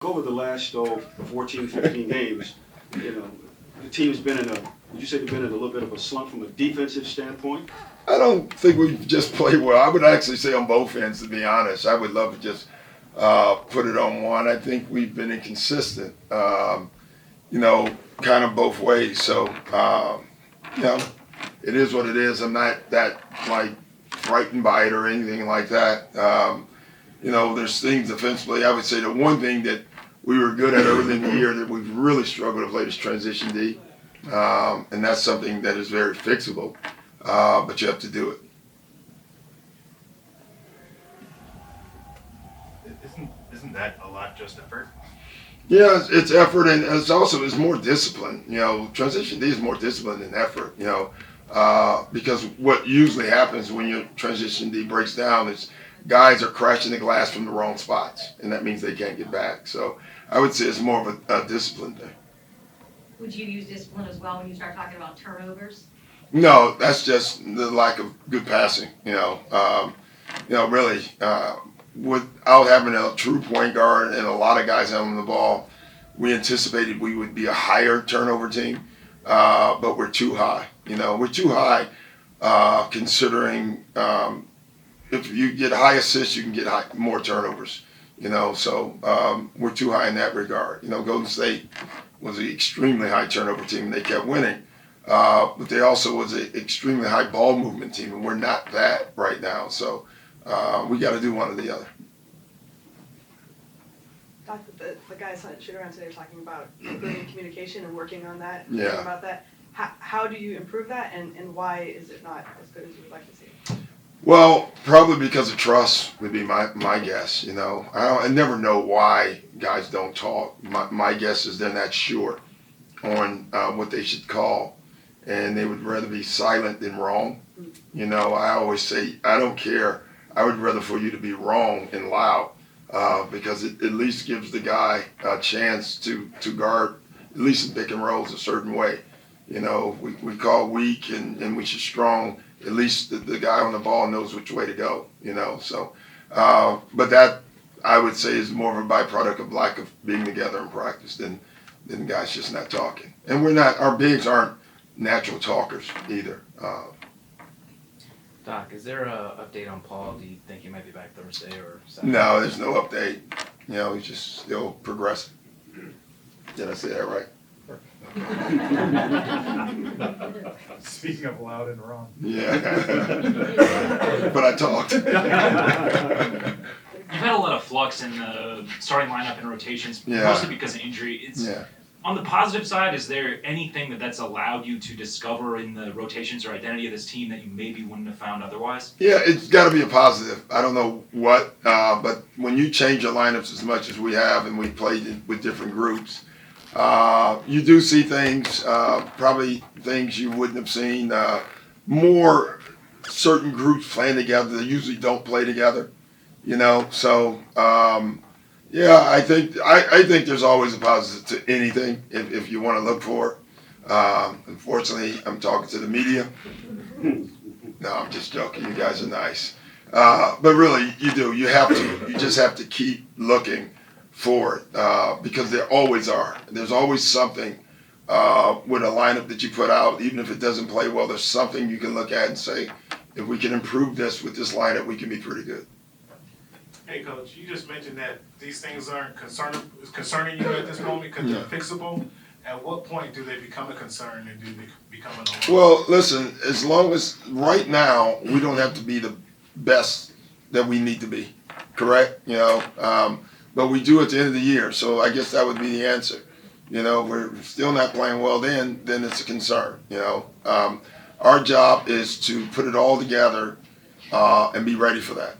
Over the last 14, 15 games, the team's been would you say they've been in a little bit of a slump from a defensive standpoint? I don't think we've just played well. I would actually say on both ends, to be honest. I would love to just put it on one. I think we've been inconsistent, kind of both ways. So, it is what it is. I'm not that, frightened by it or anything like that. There's things defensively. I would say the one thing that we were good at early in the year that we've really struggled to play is transition D. And that's something that is very fixable, but you have to do it. Isn't that a lot just effort? Yeah, it's effort, and it's more discipline. Transition D is more discipline than effort. Because what usually happens when your transition D breaks down is guys are crashing the glass from the wrong spots, and that means they can't get back. So I would say it's more of a discipline thing. Would you use discipline as well when you start talking about turnovers? No, that's just the lack of good passing. Really, without having a true point guard and a lot of guys having the ball, we anticipated we would be a higher turnover team, but we're too high. We're too high considering if you get high assists, you can get more turnovers. So we're too high in that regard. Golden State was an extremely high turnover team, and they kept winning. But they also was an extremely high ball movement team, and we're not that right now. So we got to do one or the other. Doc, the guys on shoot around today are talking about improving communication and working on that. Yeah. Thinking about that. How do you improve that, and why is it not as good as you would like to see? Well, probably because of trust would be my guess. I never know why guys don't talk. My guess is they're not sure on what they should call, and they would rather be silent than wrong. I always say I don't care. I would rather for you to be wrong and loud because it at least gives the guy a chance to guard at least in pick and rolls a certain way. We call weak and we should strong. At least the guy on the ball knows which way to go, So, but that I would say is more of a byproduct of lack of being together in practice than guys just not talking. And our bigs aren't natural talkers either. Doc, is there a update on Paul? Do you think he might be back Thursday or Saturday? No, there's no update. He's just still progressing. Did I say that right? Speaking of loud and wrong. Yeah. But I talked. You've had a lot of flux in the starting lineup and rotations, Yeah. mostly because of injury. Yeah. On the positive side, is there anything that's allowed you to discover in the rotations or identity of this team that you maybe wouldn't have found otherwise? Yeah, it's got to be a positive. I don't know what, but when you change your lineups as much as we have and we played with different groups, you do see things, probably things you wouldn't have seen. More certain groups playing together. They usually don't play together, So, I think there's always a positive to anything if you want to look for it. Unfortunately, I'm talking to the media. No, I'm just joking. You guys are nice, but really, you do. You just have to keep looking for it because there always are. There's always something with a lineup that you put out, even if it doesn't play well. There's something you can look at and say, if we can improve this with this lineup, we can be pretty good. Hey, Coach, you just mentioned that these things aren't concerning you at this moment because they're fixable. At what point do they become a concern and do they become an alarm? Well, listen, as long as right now we don't have to be the best that we need to be, correct? But we do at the end of the year, so I guess that would be the answer. We're still not playing well, then it's a concern. Our job is to put it all together and be ready for that.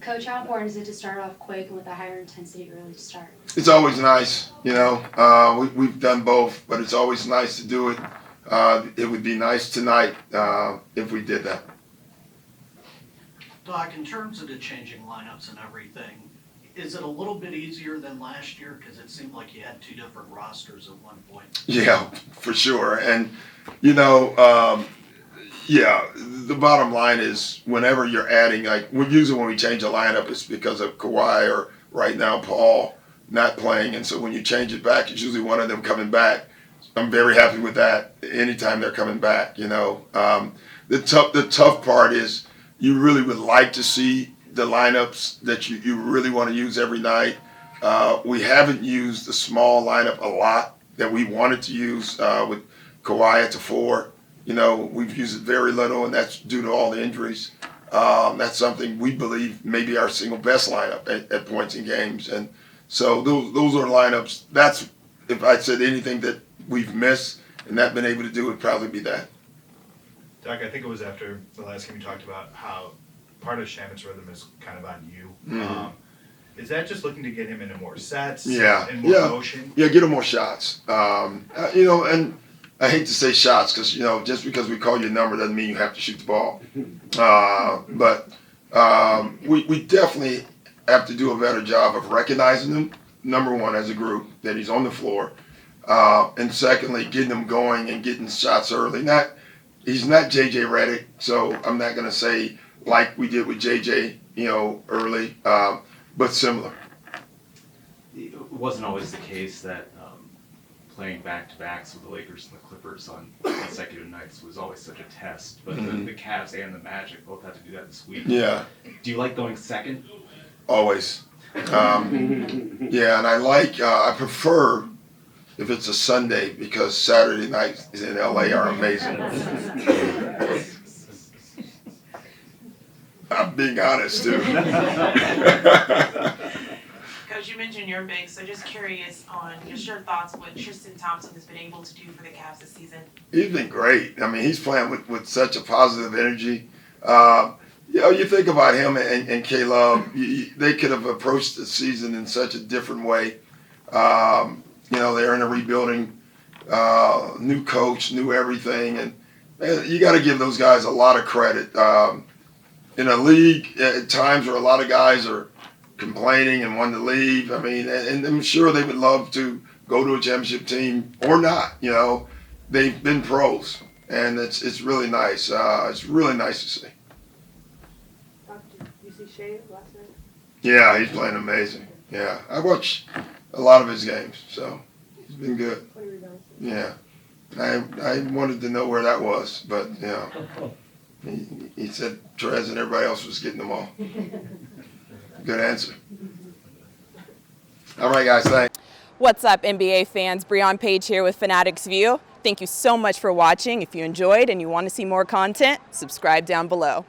Coach, how important is it to start off quick and with a higher intensity early to start? It's always nice, we've done both, but it's always nice to do it. It would be nice tonight if we did that. Doc, in terms of the changing lineups and everything, is it a little bit easier than last year? Because it seemed like you had two different rosters at one point. Yeah, for sure. And, the bottom line is whenever you're adding, usually when we change a lineup, it's because of Kawhi or right now Paul. not playing, and so when you change it back, it's usually one of them coming back. I'm very happy with that. Anytime they're coming back, the tough part is you really would like to see the lineups that you really want to use every night. We haven't used the small lineup a lot that we wanted to use with Kawhi at the 4. We've used it very little, and that's due to all the injuries. That's something we believe may be our single best lineup at points in games. And so those are lineups. That's, if I said anything that we've missed and not been able to do, would probably be that. Doc, I think it was after the last game you talked about how part of Shamit's rhythm is kind of on you. Mhm. Is that just looking to get him into more sets Yeah. and more motion? Yeah, get him more shots. And I hate to say shots because, just because we call you a number doesn't mean you have to shoot the ball. But we definitely have to do a better job of recognizing him, number one, as a group, that he's on the floor. And secondly, getting him going and getting shots early. He's not J.J. Redick, so I'm not going to say like we did with J.J., early, but similar. It wasn't always the case that playing back-to-backs with the Lakers and the Clippers on consecutive nights was always such a test, but the Cavs and the Magic both had to do that this week. Yeah. Do you like going second? Always. Yeah, and I prefer if it's a Sunday because Saturday nights in LA are amazing. I'm being honest too. Coach, you mentioned you're big, so just curious on just your thoughts what Tristan Thompson has been able to do for the Cavs this season. He's been great. I mean, he's playing with such a positive energy. You think about him and K-Love, they could have approached the season in such a different way. They're in a rebuilding, new coach, new everything, and man, you got to give those guys a lot of credit. In a league at times where a lot of guys are complaining and wanting to leave, I mean, and I'm sure they would love to go to a championship team or not. They've been pros, and it's really nice. It's really nice to see. Did you see Shea last night? Yeah, he's playing amazing. Yeah, I watched a lot of his games, so he's been good. 20 rebounds. Yeah, I wanted to know where that was, but he said Trez and everybody else was getting them all. Good answer. All right, guys, thanks. What's up, NBA fans? Breon Page here with Fanatics View. Thank you so much for watching. If you enjoyed and you want to see more content, subscribe down below.